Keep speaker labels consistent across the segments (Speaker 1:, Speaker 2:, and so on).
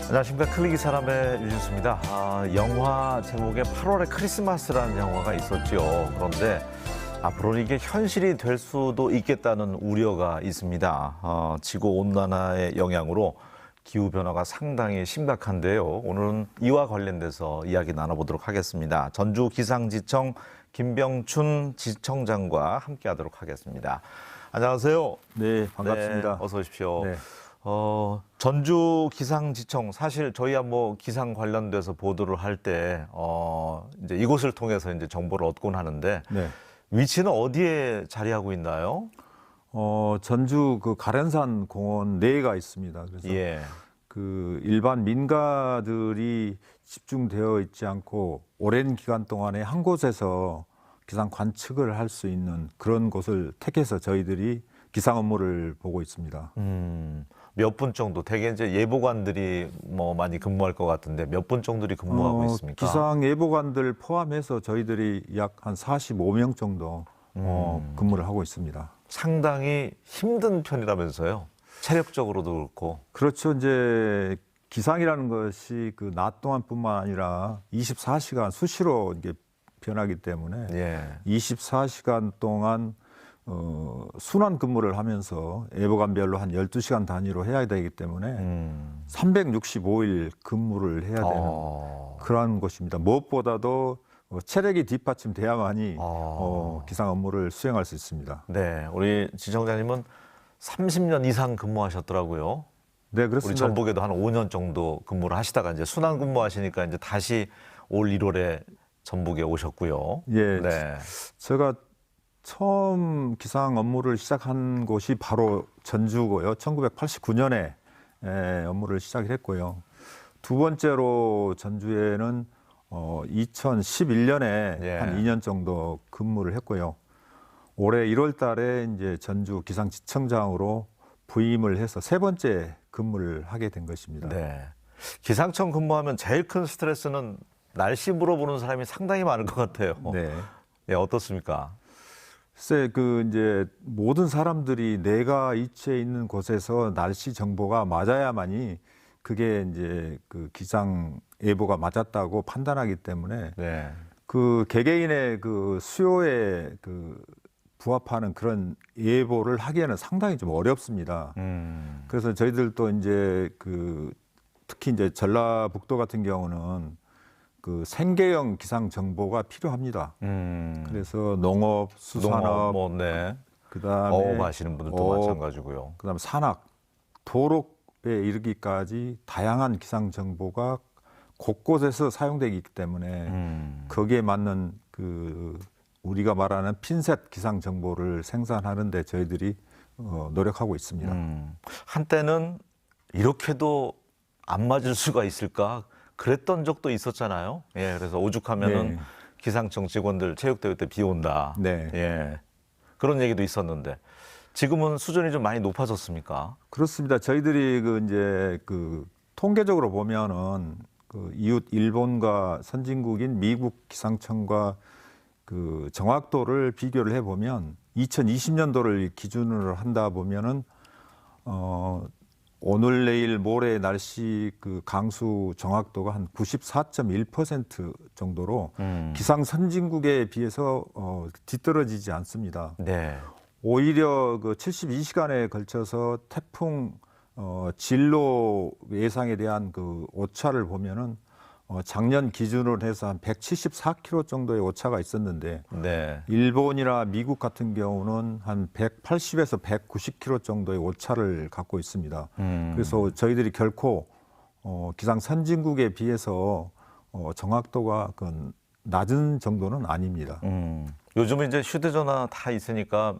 Speaker 1: 안녕하십니까. 클릭이 사람의 유진수입니다. 영화 제목에 8월의 크리스마스라는 영화가 있었죠. 그런데 앞으로 이게 현실이 될 수도 있겠다는 우려가 있습니다. 지구온난화의 영향으로 기후변화가 상당히 심각한데요. 오늘은 이와 관련돼서 이야기 나눠보도록 하겠습니다. 전주기상지청 김병춘 지청장과 함께하도록 하겠습니다. 안녕하세요.
Speaker 2: 네, 반갑습니다.
Speaker 1: 네, 어서 오십시오.
Speaker 2: 네.
Speaker 1: 전주기상지청, 사실 저희야 뭐 기상 관련돼서 보도를 할 때 이제 이곳을 통해서 이제 정보를 얻곤 하는데
Speaker 2: 네.
Speaker 1: 위치는 어디에 자리하고 있나요?
Speaker 2: 전주 그 가련산 공원 내가 있습니다. 그래서
Speaker 1: 예.
Speaker 2: 그 일반 민가들이 집중되어 있지 않고 오랜 기간 동안에 한 곳에서 기상 관측을 할 수 있는 그런 곳을 택해서 저희들이 기상 업무를 보고 있습니다.
Speaker 1: 몇 분 정도? 대개 이제 예보관들이 뭐 많이 근무할 것 같은데 몇 분 정도들이 근무하고 있습니까?
Speaker 2: 기상 예보관들 포함해서 저희들이 약 한 45명 정도 근무를 하고 있습니다.
Speaker 1: 상당히 힘든 편이라면서요? 체력적으로도 그렇고.
Speaker 2: 그렇죠. 이제 기상이라는 것이 그 낮 동안뿐만 아니라 24시간 수시로 이게 변하기 때문에
Speaker 1: 예.
Speaker 2: 24시간 동안 순환 근무를 하면서 예보관별로 한 12시간 단위로 해야 되기 때문에 365일 근무를 해야 되는 그러한 것입니다. 무엇보다도 체력이 뒷받침돼야만이 기상 업무를 수행할 수 있습니다.
Speaker 1: 네, 우리 지청장님은 30년 이상 근무하셨더라고요.
Speaker 2: 네,
Speaker 1: 우리
Speaker 2: 그렇습니다.
Speaker 1: 전북에도 한 5년 정도 근무를 하시다가 이제 순환 근무하시니까 이제 다시 올 1월에 전북에 오셨고요.
Speaker 2: 예,
Speaker 1: 네.
Speaker 2: 제가 처음 기상 업무를 시작한 곳이 바로 전주고요. 1989년에 업무를 시작했고요. 두 번째로 전주에는 2011년에
Speaker 1: 예.
Speaker 2: 한 2년 정도 근무를 했고요. 올해 1월 달에 이제 전주 기상지청장으로 부임을 해서 세 번째 근무를 하게 된 것입니다.
Speaker 1: 네. 기상청 근무하면 제일 큰 스트레스는 날씨 물어보는 사람이 상당히 많을 것 같아요.
Speaker 2: 네.
Speaker 1: 예, 어떻습니까?
Speaker 2: 글쎄, 그 이제 모든 사람들이 내가 위치해 있는 곳에서 날씨 정보가 맞아야만이 그게 이제 그 기상 예보가 맞았다고 판단하기 때문에
Speaker 1: 네.
Speaker 2: 그 개개인의 그 수요에 그 부합하는 그런 예보를 하기에는 상당히 좀 어렵습니다. 그래서 저희들도 이제 그 특히 이제 전라북도 같은 경우는 그 생계형 기상 정보가 필요합니다. 그래서 농업, 수산업,
Speaker 1: 뭐, 네.
Speaker 2: 그다음에
Speaker 1: 어업하시는 분들도 마찬가지고요.
Speaker 2: 그다음에 산악, 도로에 이르기까지 다양한 기상 정보가 곳곳에서 사용되기 때문에 거기에 맞는 그 우리가 말하는 핀셋 기상 정보를 생산하는데 저희들이 노력하고 있습니다.
Speaker 1: 한때는 이렇게도 안 맞을 수가 있을까? 그랬던 적도 있었잖아요. 예, 그래서 오죽하면은
Speaker 2: 네.
Speaker 1: 기상청 직원들 체육대회 때 비 온다.
Speaker 2: 네.
Speaker 1: 예, 그런 얘기도 있었는데 지금은 수준이 좀 많이 높아졌습니까?
Speaker 2: 그렇습니다. 저희들이 그 이제 그 통계적으로 보면은 그 이웃 일본과 선진국인 미국 기상청과 그 정확도를 비교를 해보면 2020년도를 기준으로 한다 보면은 오늘 내일 모레 날씨 그 강수 정확도가 한 94.1% 정도로 기상 선진국에 비해서 뒤떨어지지 않습니다.
Speaker 1: 네.
Speaker 2: 오히려 그 72시간에 걸쳐서 태풍 진로 예상에 대한 그 오차를 보면은 작년 기준으로 해서 한 174km 정도의 오차가 있었는데
Speaker 1: 네.
Speaker 2: 일본이나 미국 같은 경우는 한 180에서 190km 정도의 오차를 갖고 있습니다. 그래서 저희들이 결코 기상 선진국에 비해서 정확도가 그 낮은 정도는 아닙니다.
Speaker 1: 요즘은 이제 휴대전화 다 있으니까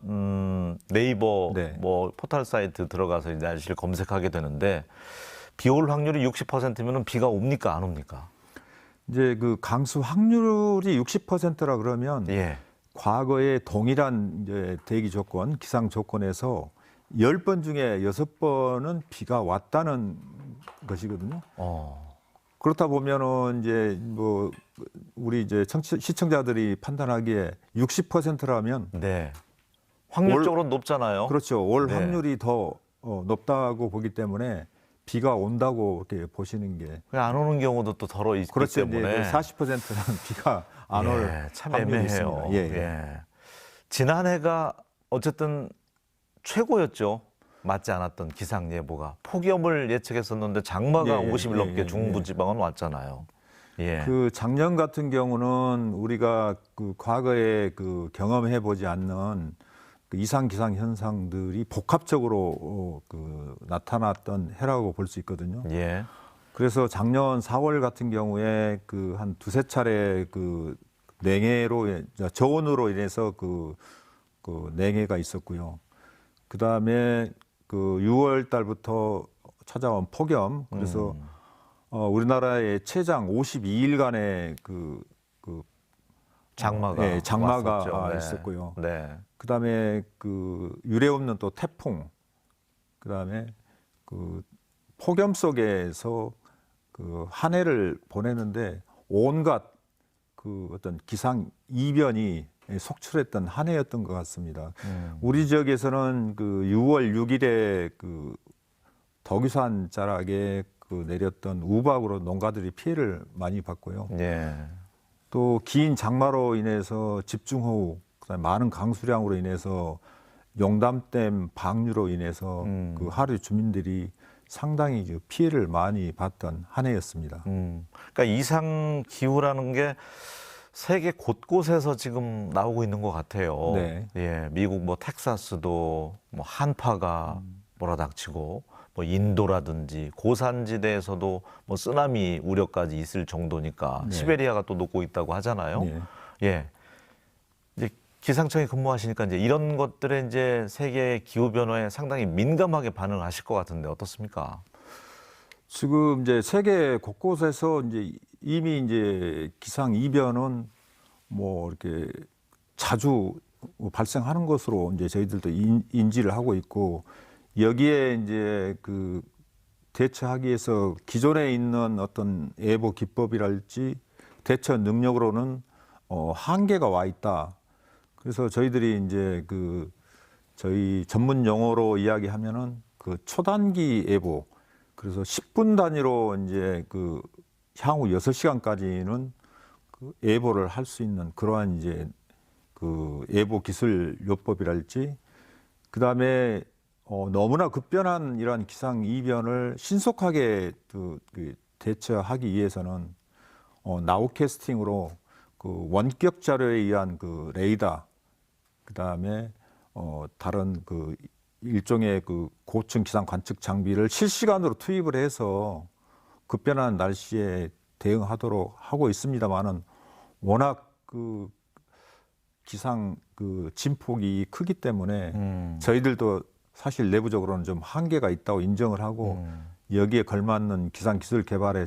Speaker 1: 네이버
Speaker 2: 네.
Speaker 1: 뭐 포털 사이트 들어가서 이제 날씨를 검색하게 되는데 비 올 확률이 60%면은 비가 옵니까 안 옵니까?
Speaker 2: 이제 그 강수 확률이 60%라 그러면
Speaker 1: 예.
Speaker 2: 과거에 동일한 이제 대기 조건, 기상 조건에서 10번 중에 6번은 비가 왔다는 것이거든요. 그렇다 보면은 이제 뭐 우리 이제 시청자들이 판단하기에 60%라면
Speaker 1: 네. 확률적으로 높잖아요.
Speaker 2: 그렇죠. 올
Speaker 1: 네.
Speaker 2: 확률이 더 높다고 보기 때문에 비가 온다고 이렇게 보시는 게
Speaker 1: 안 오는 경우도 또 덜어 있기
Speaker 2: 그렇죠.
Speaker 1: 때문에
Speaker 2: 40%는 비가 안 올
Speaker 1: 예, 참
Speaker 2: 확률이
Speaker 1: 애매해요.
Speaker 2: 있습니다. 예, 예.
Speaker 1: 예. 지난해가 어쨌든 최고였죠. 맞지 않았던 기상 예보가 폭염을 예측했었는데 장마가
Speaker 2: 예, 예,
Speaker 1: 50일 넘게
Speaker 2: 예,
Speaker 1: 중부지방은 왔잖아요. 예.
Speaker 2: 그 작년 같은 경우는 우리가 그 과거에 그 경험해 보지 않는 그 이상 기상 현상들이 복합적으로 그 나타났던 해라고 볼 수 있거든요.
Speaker 1: 예.
Speaker 2: 그래서 작년 4월 같은 경우에 그 한 두세 차례 그 냉해로 저온으로 인해서 그 냉해가 있었고요. 그 다음에 그 6월 달부터 찾아온 폭염. 그래서 우리나라의 최장 52일간의
Speaker 1: 장마가
Speaker 2: 장마가
Speaker 1: 왔었죠. 네.
Speaker 2: 있었고요.
Speaker 1: 네.
Speaker 2: 그 다음에 그 유례 없는 또 태풍. 그 다음에 그 폭염 속에서 그 한 해를 보내는데 온갖 그 어떤 기상 이변이 속출했던 한 해였던 것 같습니다. 우리 지역에서는 그 6월 6일에 그 덕유산 자락에 그 내렸던 우박으로 농가들이 피해를 많이 봤고요.
Speaker 1: 예.
Speaker 2: 또 긴 장마로 인해서 집중호우, 그다음에 많은 강수량으로 인해서 용담댐 방류로 인해서 그 하류 주민들이 상당히 그 피해를 많이 봤던 한 해였습니다.
Speaker 1: 그러니까 이상 기후라는 게 세계 곳곳에서 지금 나오고 있는 것 같아요.
Speaker 2: 네.
Speaker 1: 예, 미국 뭐 텍사스도 뭐 한파가 몰아닥치고 뭐 인도라든지 고산지대에서도 뭐 쓰나미 우려까지 있을 정도니까
Speaker 2: 네.
Speaker 1: 시베리아가 또 녹고 있다고 하잖아요.
Speaker 2: 네.
Speaker 1: 예. 이제 기상청에 근무하시니까 이제 이런 것들에 이제 세계 기후 변화에 상당히 민감하게 반응하실 것 같은데 어떻습니까?
Speaker 2: 지금 이제 세계 곳곳에서 이제 이미 이제 기상 이변은 뭐 이렇게 자주 발생하는 것으로 이제 저희들도 인지를 하고 있고, 여기에 이제 그 대처하기 위해서 기존에 있는 어떤 예보 기법이랄지 대처 능력으로는 한계가 와 있다. 그래서 저희들이 이제 그 저희 전문 용어로 이야기하면은 그 초단기 예보, 그래서 10분 단위로 이제 그 향후 6시간까지는 그 예보를 할 수 있는 그러한 이제 그 예보 기술 요법이랄지, 그 다음에 너무나 급변한 이러한 기상 이변을 신속하게 그 대처하기 위해서는 나우캐스팅으로 그 원격 자료에 의한 그 레이더, 그 다음에 다른 그 일종의 그 고층 기상 관측 장비를 실시간으로 투입을 해서 급변한 날씨에 대응하도록 하고 있습니다만은, 워낙 그 기상 그 진폭이 크기 때문에 저희들도 사실 내부적으로는 좀 한계가 있다고 인정을 하고 여기에 걸맞는 기상 기술 개발에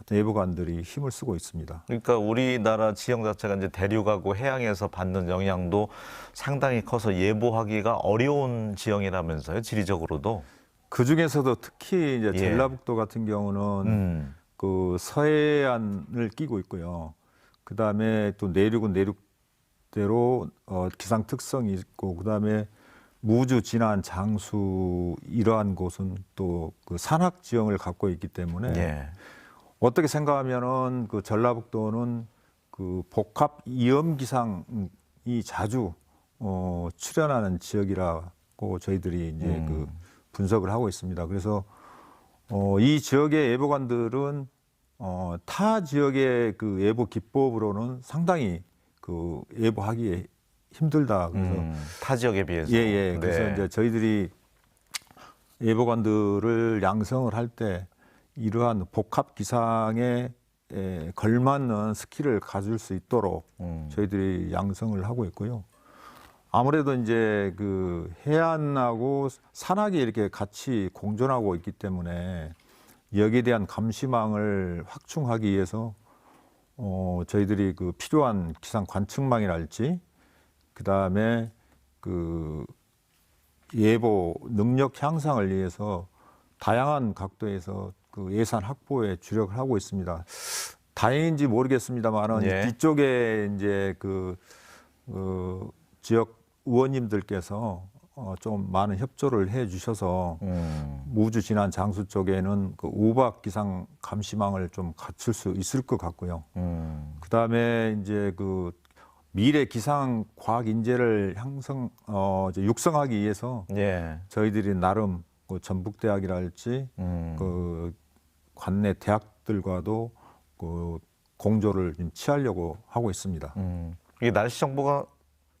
Speaker 2: 어떤 예보관들이 힘을 쓰고 있습니다.
Speaker 1: 그러니까 우리나라 지형 자체가 이제 대륙하고 해양에서 받는 영향도 상당히 커서 예보하기가 어려운 지형이라면서요, 지리적으로도.
Speaker 2: 그 중에서도 특히 이제
Speaker 1: 예.
Speaker 2: 전라북도 같은 경우는 그 서해안을 끼고 있고요. 그 다음에 또 내륙은 내륙대로 기상 특성이 있고, 그 다음에 무주, 진안, 장수 이러한 곳은 또 그 산악 지형을 갖고 있기 때문에
Speaker 1: 예.
Speaker 2: 어떻게 생각하면은 그 전라북도는 그 복합 이염 기상이 자주 출현하는 지역이라고 저희들이 이제 그 분석을 하고 있습니다. 그래서 이 지역의 예보관들은 타 지역의 그 예보 기법으로는 상당히 그 예보하기에 힘들다. 그래서
Speaker 1: 타 지역에 비해서.
Speaker 2: 예. 그래서
Speaker 1: 네.
Speaker 2: 이제 저희들이 예보관들을 양성을 할 때 이러한 복합 기상에 걸맞는 스킬을 가질 수 있도록 저희들이 양성을 하고 있고요. 아무래도 이제 그 해안하고 산악이 이렇게 같이 공존하고 있기 때문에 여기에 대한 감시망을 확충하기 위해서 저희들이 그 필요한 기상 관측망이랄지, 그 다음에 그 예보 능력 향상을 위해서 다양한 각도에서 그 예산 확보에 주력을 하고 있습니다. 다행인지 모르겠습니다만은
Speaker 1: 예.
Speaker 2: 뒤쪽에 이제 그 지역 의원님들께서 좀 많은 협조를 해 주셔서 우주 진환 장수 쪽에는 그 우박 기상 감시망을 좀 갖출 수 있을 것 같고요. 그다음에 이제 그 미래 기상 과학 인재를 이제 육성하기 위해서
Speaker 1: 예.
Speaker 2: 저희들이 나름 그 전북대학이랄지 그 관내 대학들과도 그 공조를 좀 취하려고 하고 있습니다.
Speaker 1: 이게 날씨 정보가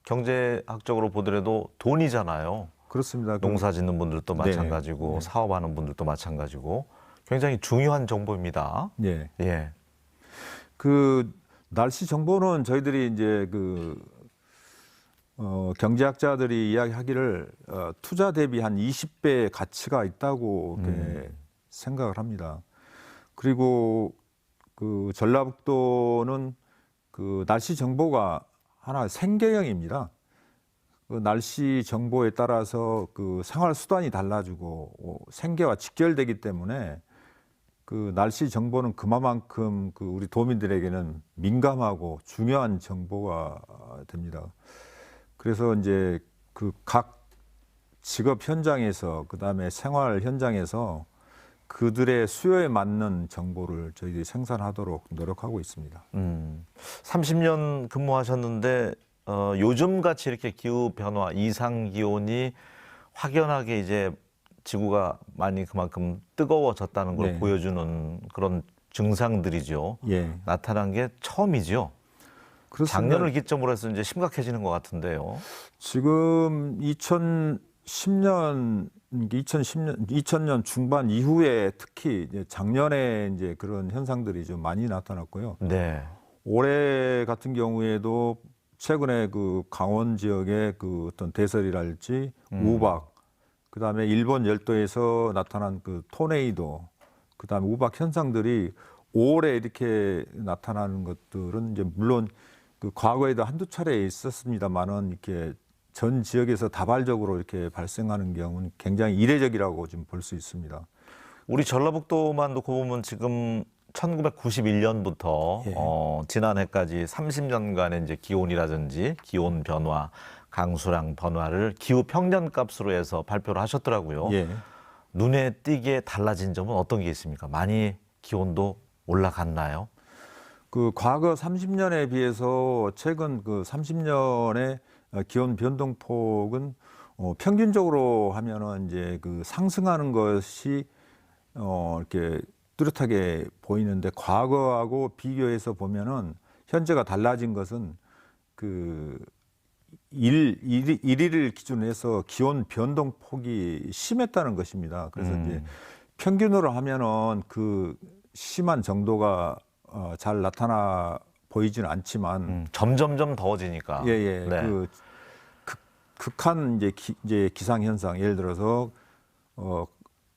Speaker 1: 경제학적으로 보더라도 돈이잖아요.
Speaker 2: 그렇습니다.
Speaker 1: 농사 짓는 분들도
Speaker 2: 네.
Speaker 1: 마찬가지고
Speaker 2: 네.
Speaker 1: 사업하는 분들도 마찬가지고 굉장히 중요한 정보입니다.
Speaker 2: 예.
Speaker 1: 예.
Speaker 2: 그 날씨 정보는 저희들이 이제 그 경제학자들이 이야기하기를 투자 대비 한 20배의 가치가 있다고 이렇게 생각을 합니다. 그리고 그 전라북도는 그 날씨 정보가 하나 생계형입니다. 그 날씨 정보에 따라서 그 생활 수단이 달라지고 생계와 직결되기 때문에 그 날씨 정보는 그만큼 그 우리 도민들에게는 민감하고 중요한 정보가 됩니다. 그래서 이제 그 각 직업 현장에서 그다음에 생활 현장에서 그들의 수요에 맞는 정보를 저희들이 생산하도록 노력하고 있습니다.
Speaker 1: 30년 근무하셨는데 요즘 같이 이렇게 기후 변화, 이상 기온이 확연하게 이제 지구가 많이 그만큼 뜨거워졌다는 걸
Speaker 2: 네.
Speaker 1: 보여주는 그런 증상들이죠.
Speaker 2: 예.
Speaker 1: 나타난 게 처음이죠.
Speaker 2: 그렇습니다.
Speaker 1: 작년을 기점으로 해서 이제 심각해지는 것 같은데요.
Speaker 2: 지금 2000년 중반 이후에 특히 이제 작년에 이제 그런 현상들이 좀 많이 나타났고요.
Speaker 1: 네.
Speaker 2: 올해 같은 경우에도 최근에 그 강원 지역의 그 어떤 대설이랄지 우박, 그다음에 일본 열도에서 나타난 그 토네이도, 그다음에 우박 현상들이 올해 이렇게 나타나는 것들은 이제 물론 그 과거에도 한두 차례 있었습니다만은 이렇게 전 지역에서 다발적으로 이렇게 발생하는 경우는 굉장히 이례적이라고 좀 볼 수 있습니다.
Speaker 1: 우리 전라북도만 놓고 보면 지금 1991년부터
Speaker 2: 예.
Speaker 1: 지난해까지 30년간의 이제 기온이라든지 기온 변화, 강수량 변화를 기후 평년값으로 해서 발표를 하셨더라고요.
Speaker 2: 예.
Speaker 1: 눈에 띄게 달라진 점은 어떤 게 있습니까? 많이 기온도 올라갔나요?
Speaker 2: 그 과거 30년에 비해서 최근 그 30년의 기온 변동폭은 평균적으로 하면은 이제 그 상승하는 것이 이렇게 뚜렷하게 보이는데 과거하고 비교해서 보면은 현재가 달라진 것은 그 일일을 기준으로 해서 기온 변동폭이 심했다는 것입니다. 그래서 이제 평균으로 하면은 그 심한 정도가 잘 나타나 보이지는 않지만
Speaker 1: 점점점 더워지니까.
Speaker 2: 예예
Speaker 1: 네.
Speaker 2: 그 극한 이제 기상 현상 예를 들어서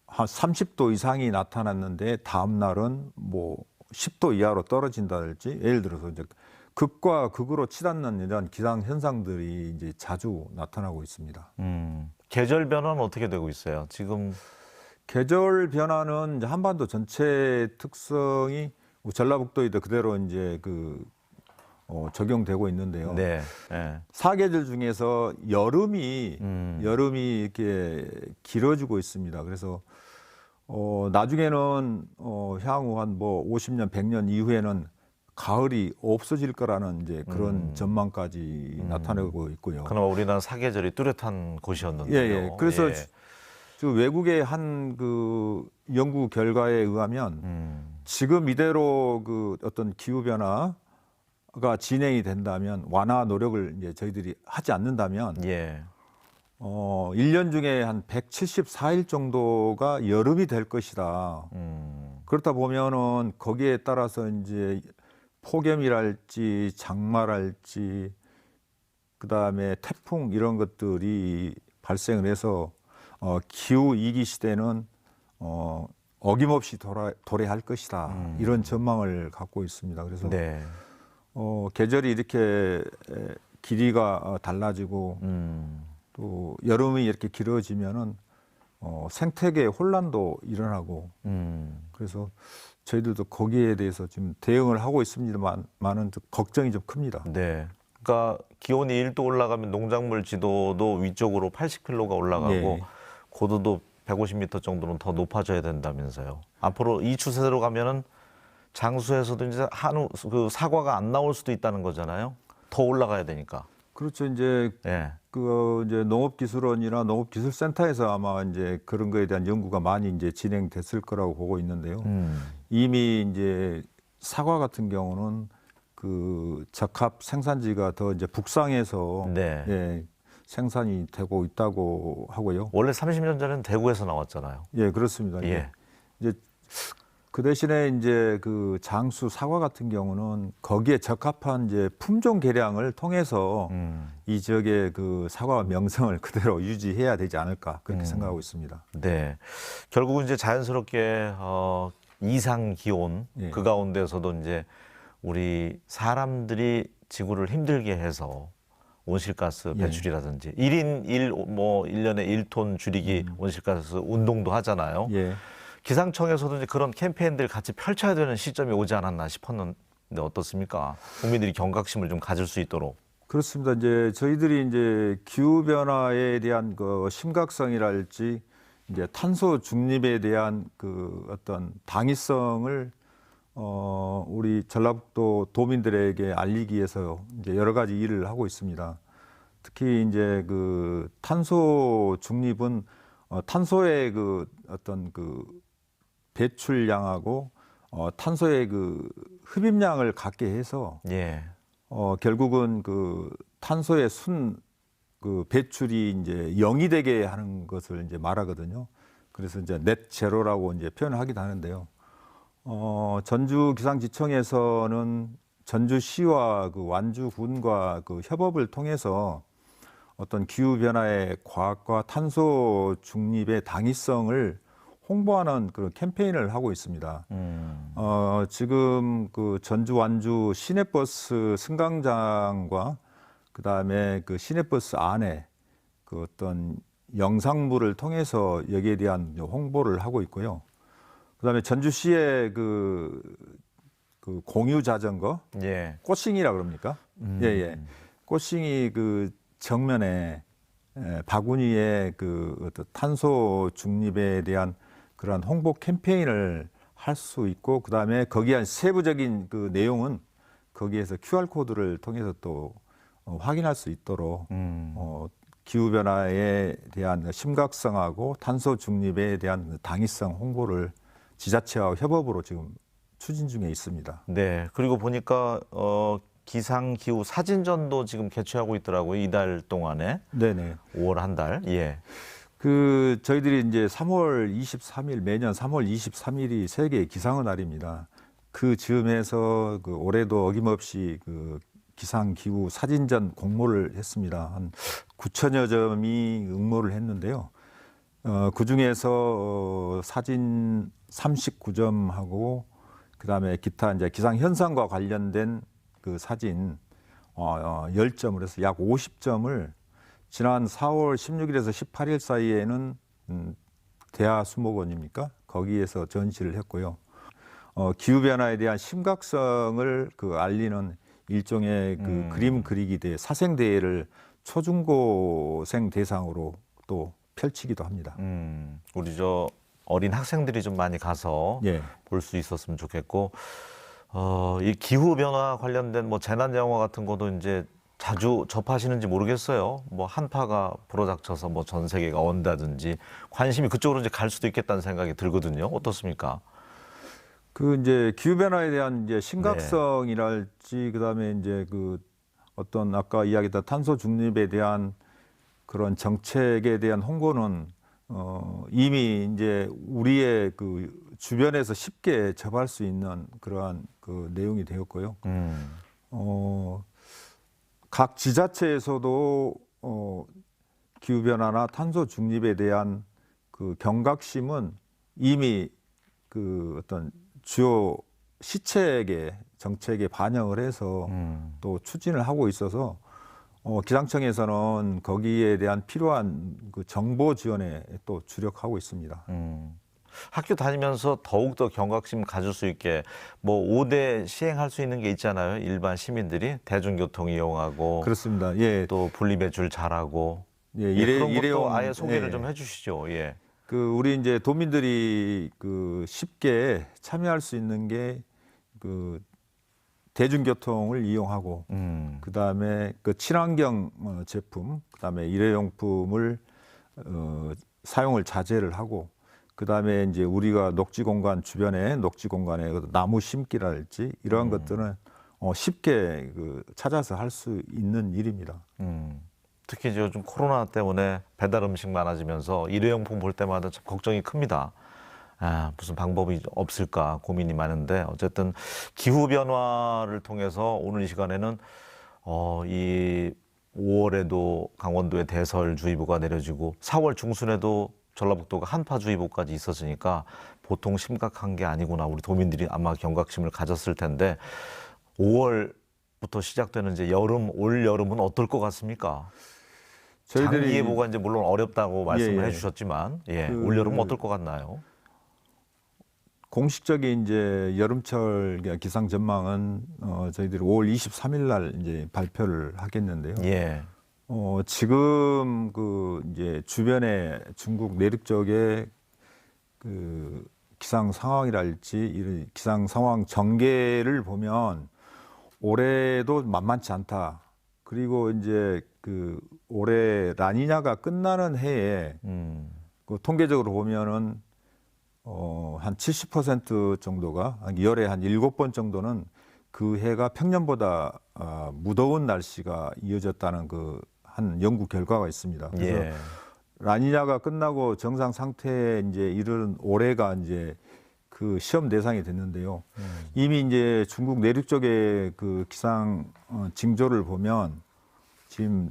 Speaker 2: 한 30도 이상이 나타났는데 다음 날은 뭐 10도 이하로 떨어진다든지 예를 들어서 이제 극과 극으로 치닫는 이런 기상 현상들이 이제 자주 나타나고 있습니다.
Speaker 1: 계절 변화는 어떻게 되고 있어요? 지금
Speaker 2: 계절 변화는 이제 한반도 전체 특성이 전라북도에도 그대로 이제 그 적용되고 있는데요.
Speaker 1: 네. 네.
Speaker 2: 사계절 중에서 여름이 이렇게 길어지고 있습니다. 그래서 나중에는 향후 한 뭐 50년, 100년 이후에는 가을이 없어질 거라는 이제 그런 전망까지 나타내고 있고요.
Speaker 1: 그나마 우리나라 사계절이 뚜렷한 곳이었는데요.
Speaker 2: 예. 그래서
Speaker 1: 예.
Speaker 2: 저 외국의 한 그 연구 결과에 의하면 지금 이대로 그 어떤 기후 변화가 진행이 된다면 완화 노력을 이제 저희들이 하지 않는다면
Speaker 1: 예.
Speaker 2: 1년 중에 한 174일 정도가 여름이 될 것이다. 그렇다 보면은 거기에 따라서 이제 폭염이랄지 장마랄지 그다음에 태풍 이런 것들이 발생을 해서 기후 위기 시대는 어김없이 도래할 것이다. 이런 전망을 갖고 있습니다. 그래서
Speaker 1: 네.
Speaker 2: 계절이 이렇게 길이가 달라지고 또 여름이 이렇게 길어지면은 생태계 혼란도 일어나고 그래서 저희들도 거기에 대해서 지금 대응을 하고 있습니다만은 걱정이 좀 큽니다.
Speaker 1: 네. 그러니까 기온이 1도 올라가면 농작물 지도도 위쪽으로 80km가 올라가고
Speaker 2: 예.
Speaker 1: 고도도 150m 정도는 더 높아져야 된다면서요. 앞으로 이 추세대로 가면은 장수에서도 이제 한우 그 사과가 안 나올 수도 있다는 거잖아요. 더 올라가야 되니까.
Speaker 2: 그렇죠. 이제
Speaker 1: 예.
Speaker 2: 이제 농업기술원이나 농업기술센터에서 아마 이제 그런 거에 대한 연구가 많이 이제 진행됐을 거라고 보고 있는데요. 이미 이제 사과 같은 경우는 그 적합 생산지가 더 이제 북상해서
Speaker 1: 네.
Speaker 2: 예, 생산이 되고 있다고 하고요.
Speaker 1: 원래 30년 전에는 대구에서 나왔잖아요.
Speaker 2: 예, 그렇습니다.
Speaker 1: 예.
Speaker 2: 이제 그 대신에 이제 그 장수 사과 같은 경우는 거기에 적합한 이제 품종 개량을 통해서 이 지역의 그 사과 명성을 그대로 유지해야 되지 않을까 그렇게 생각하고 있습니다.
Speaker 1: 네. 결국은 이제 자연스럽게 이상 기온
Speaker 2: 예.
Speaker 1: 그 가운데서도 이제 우리 사람들이 지구를 힘들게 해서 온실가스
Speaker 2: 예.
Speaker 1: 배출이라든지 1인 1년에 1톤 줄이기 온실가스 운동도 하잖아요.
Speaker 2: 예.
Speaker 1: 기상청에서도 이제 그런 캠페인들 같이 펼쳐야 되는 시점이 오지 않았나 싶었는데 어떻습니까? 국민들이 경각심을 좀 가질 수 있도록.
Speaker 2: 그렇습니다. 이제 저희들이 이제 기후 변화에 대한 그 심각성이랄지 이제 탄소 중립에 대한 그 어떤 당위성을 우리 전라북도 도민들에게 알리기 위해서 이제 여러 가지 일을 하고 있습니다. 특히 이제 그 탄소 중립은 탄소의 그 어떤 그 배출량하고 탄소의 그 흡입량을 같게 해서
Speaker 1: 예.
Speaker 2: 결국은 그 탄소의 그 배출이 이제 0이 되게 하는 것을 이제 말하거든요. 그래서 이제 넷 제로라고 이제 표현을 하기도 하는데요. 전주기상지청에서는 전주시와 그 완주군과 그 협업을 통해서 어떤 기후 변화의 과학과 탄소 중립의 당위성을 홍보하는 그런 캠페인을 하고 있습니다. 지금 그 전주 완주 시내버스 승강장과 그 다음에 그 시내버스 안에 그 어떤 영상물을 통해서 여기에 대한 홍보를 하고 있고요. 그 다음에 전주시의 그 공유 자전거,
Speaker 1: 예.
Speaker 2: 꽃싱이라 그럽니까? 예. 꽃싱이 그 정면에 바구니에 그 어떤 탄소 중립에 대한 그러한 홍보 캠페인을 할 수 있고, 그 다음에 거기에 세부적인 그 내용은 거기에서 QR 코드를 통해서 또 확인할 수 있도록 기후 변화에 대한 심각성하고 탄소 중립에 대한 당위성 홍보를 지자체와 협업으로 지금 추진 중에 있습니다.
Speaker 1: 네. 그리고 보니까 기상 기후 사진전도 지금 개최하고 있더라고요. 이달 동안에.
Speaker 2: 네네.
Speaker 1: 5월 한 달. 예.
Speaker 2: 그 저희들이 이제 3월 23일 매년 3월 23일이 세계 기상의 날입니다. 그 즈음에서 그 올해도 어김없이 그 기상 기후 사진전 공모를 했습니다. 한 9천여 점이 응모를 했는데요. 그 중에서 사진 39점하고 그다음에 기타 이제 기상 현상과 관련된 그 사진 10점을 해서 약 50점을 지난 4월 16일에서 18일 사이에는 대하수목원입니까? 거기에서 전시를 했고요. 기후 변화에 대한 심각성을 그 알리는 일종의 그 그림 그리기 대회, 사생 대회를 초중고생 대상으로 또 펼치기도 합니다.
Speaker 1: 우리 저 어린 학생들이 좀 많이 가서
Speaker 2: 예.
Speaker 1: 볼 수 있었으면 좋겠고, 이 기후 변화 관련된 뭐 재난 영화 같은 것도 이제 자주 접하시는지 모르겠어요. 뭐 한파가 불어닥쳐서 뭐 전 세계가 온다든지 관심이 그쪽으로 이제 갈 수도 있겠다는 생각이 들거든요. 어떻습니까?
Speaker 2: 그 이제 기후 변화에 대한 이제 심각성이랄지 그다음에 이제 그 어떤 아까 이야기했던 탄소 중립에 대한 그런 정책에 대한 홍보는 이미 이제 우리의 그 주변에서 쉽게 접할 수 있는 그러한 그 내용이 되었고요. 각 지자체에서도 기후 변화나 탄소 중립에 대한 그 경각심은 이미 그 어떤 주요 시책의 정책에 반영을 해서 또 추진을 하고 있어서 기상청에서는 거기에 대한 필요한 그 정보 지원에 또 주력하고 있습니다.
Speaker 1: 학교 다니면서 더욱더 경각심 가질 수 있게 뭐 5대 시행할 수 있는 게 있잖아요. 일반 시민들이 대중교통 이용하고
Speaker 2: 그렇습니다. 예,
Speaker 1: 또 분리배출 잘하고
Speaker 2: 예,
Speaker 1: 예, 그런 것도
Speaker 2: 일회용,
Speaker 1: 아예 소개를
Speaker 2: 예.
Speaker 1: 좀 해주시죠. 예.
Speaker 2: 그 우리 이제 도민들이 그 쉽게 참여할 수 있는 게 그 대중교통을 이용하고 그다음에 그 친환경 제품, 그다음에 일회용품을 사용을 자제를 하고 그다음에 이제 우리가 녹지 공간 주변에 녹지 공간에 나무 심기랄지 이러한 것들은 쉽게 그 찾아서 할 수 있는 일입니다.
Speaker 1: 특히 이제 요즘 코로나 때문에 배달 음식 많아지면서 일회용품 볼 때마다 참 걱정이 큽니다. 아, 무슨 방법이 없을까 고민이 많은데 어쨌든 기후 변화를 통해서 오늘 이 시간에는 이 5월에도 강원도에 대설주의보가 내려지고 4월 중순에도 전라북도가 한파주의보까지 있었으니까 보통 심각한 게 아니구나. 우리 도민들이 아마 경각심을 가졌을 텐데 5월부터 시작되는 이제 여름, 올 여름은 어떨 것 같습니까? 장기 예보가 이제 물론 어렵다고 말씀을
Speaker 2: 예.
Speaker 1: 해주셨지만 올 여름은 어떨 것 같나요?
Speaker 2: 공식적인 이제 여름철 기상 전망은 저희들이 5월 23일 날 이제 발표를 하겠는데요.
Speaker 1: 예.
Speaker 2: 지금 그 이제 주변에 중국 내륙 쪽에 그 기상 상황이랄지 이런 기상 상황 전개를 보면 올해도 만만치 않다. 그리고 이제 그 올해 라니냐가 끝나는 해에 그 통계적으로 보면은 한 70% 정도가 열에 한 7번 정도는 그 해가 평년보다 무더운 날씨가 이어졌다는 그 한 연구 결과가 있습니다. 그래서
Speaker 1: 예.
Speaker 2: 라니냐가 끝나고 정상 상태에 이제 이르는 올해가 이제 그 시험 대상이 됐는데요. 이미 이제 중국 내륙 쪽의 그 기상 징조를 보면 지금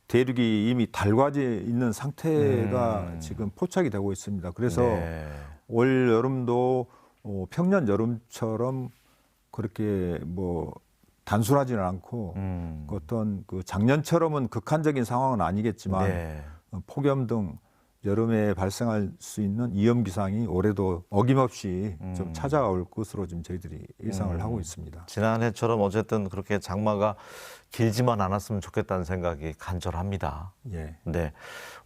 Speaker 2: 대륙이 이미 달궈져 있는 상태가 지금 포착이 되고 있습니다. 그래서
Speaker 1: 네.
Speaker 2: 올 여름도 평년 여름처럼 그렇게 뭐 단순하지는 않고 어떤 그 작년처럼은 극한적인 상황은 아니겠지만
Speaker 1: 네.
Speaker 2: 폭염 등 여름에 발생할 수 있는 위험 기상이 올해도 어김없이 좀 찾아올 것으로 지금 저희들이 예상을 하고 있습니다.
Speaker 1: 지난해처럼 어쨌든 그렇게 장마가 길지만 않았으면 좋겠다는 생각이 간절합니다.
Speaker 2: 예.
Speaker 1: 네.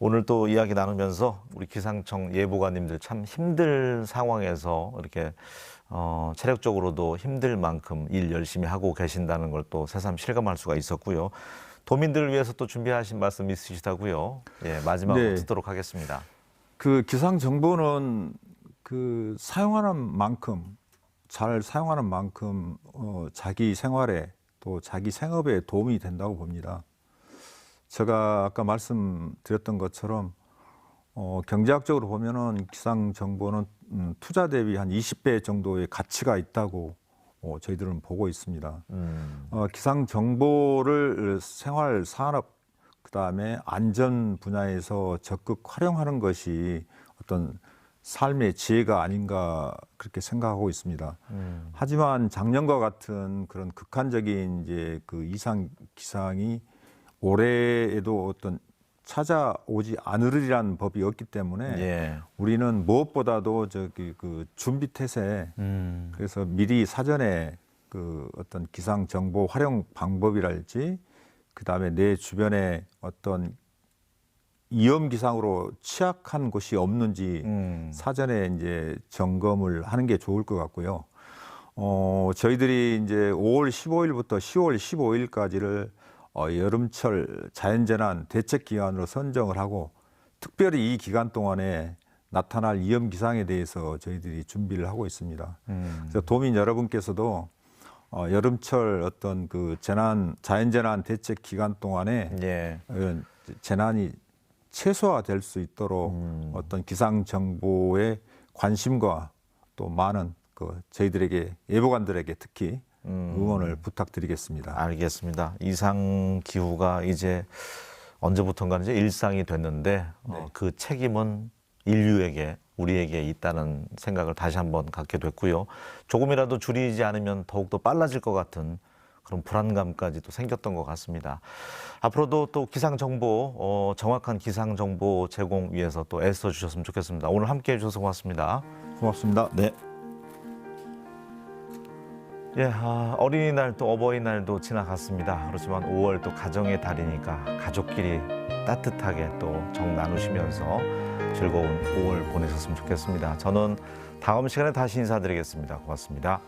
Speaker 1: 오늘 또 이야기 나누면서 우리 기상청 예보관님들 참 힘들 상황에서 이렇게 체력적으로도 힘들 만큼 일 열심히 하고 계신다는 걸 또 새삼 실감할 수가 있었고요. 도민들을 위해서 또 준비하신 말씀 있으시다고요? 예, 마지막으로
Speaker 2: 네.
Speaker 1: 듣도록 하겠습니다.
Speaker 2: 그 기상 정보는 그 사용하는 만큼 잘 사용하는 만큼 자기 생활에 또 자기 생업에 도움이 된다고 봅니다. 제가 아까 말씀드렸던 것처럼 경제학적으로 보면은 기상 정보는 투자 대비 한 20배 정도의 가치가 있다고 저희들은 보고 있습니다. 기상 정보를 생활 산업 그다음에 안전 분야에서 적극 활용하는 것이 어떤 삶의 지혜가 아닌가 그렇게 생각하고 있습니다. 하지만 작년과 같은 그런 극한적인 이제 그 이상 기상이 올해에도 어떤 찾아오지 않으리라는 법이 없기 때문에
Speaker 1: 예.
Speaker 2: 우리는 무엇보다도 저기 그 준비 태세 그래서 미리 사전에 그 어떤 기상 정보 활용 방법이랄지 그다음에 내 주변에 어떤 위험 기상으로 취약한 곳이 없는지 사전에 이제 점검을 하는 게 좋을 것 같고요. 저희들이 이제 5월 15일부터 10월 15일까지를 여름철 자연재난 대책 기간으로 선정을 하고 특별히 이 기간 동안에 나타날 위험 기상에 대해서 저희들이 준비를 하고 있습니다. 그래서 도민 여러분께서도 여름철 어떤 그 자연재난 대책 기간 동안에
Speaker 1: 예.
Speaker 2: 이런 재난이 최소화될 수 있도록 어떤 기상 정보에 관심과 또 많은 그 저희들에게 예보관들에게 특히 응원을 부탁드리겠습니다.
Speaker 1: 알겠습니다. 이상 기후가 이제 언제부턴가 이제 일상이 됐는데 그 책임은 인류에게 우리에게 있다는 생각을 다시 한번 갖게 됐고요. 조금이라도 줄이지 않으면 더욱더 빨라질 것 같은 그런 불안감까지 또 생겼던 것 같습니다. 앞으로도 또 기상 정보, 정확한 기상 정보 제공 위해서 또 애써 주셨으면 좋겠습니다. 오늘 함께 해주셔서 고맙습니다.
Speaker 2: 고맙습니다.
Speaker 1: 네. 예, 어린이날 또 어버이날도 지나갔습니다. 그렇지만 5월 또 가정의 달이니까 가족끼리 따뜻하게 또 정 나누시면서 즐거운 5월 보내셨으면 좋겠습니다. 저는 다음 시간에 다시 인사드리겠습니다. 고맙습니다.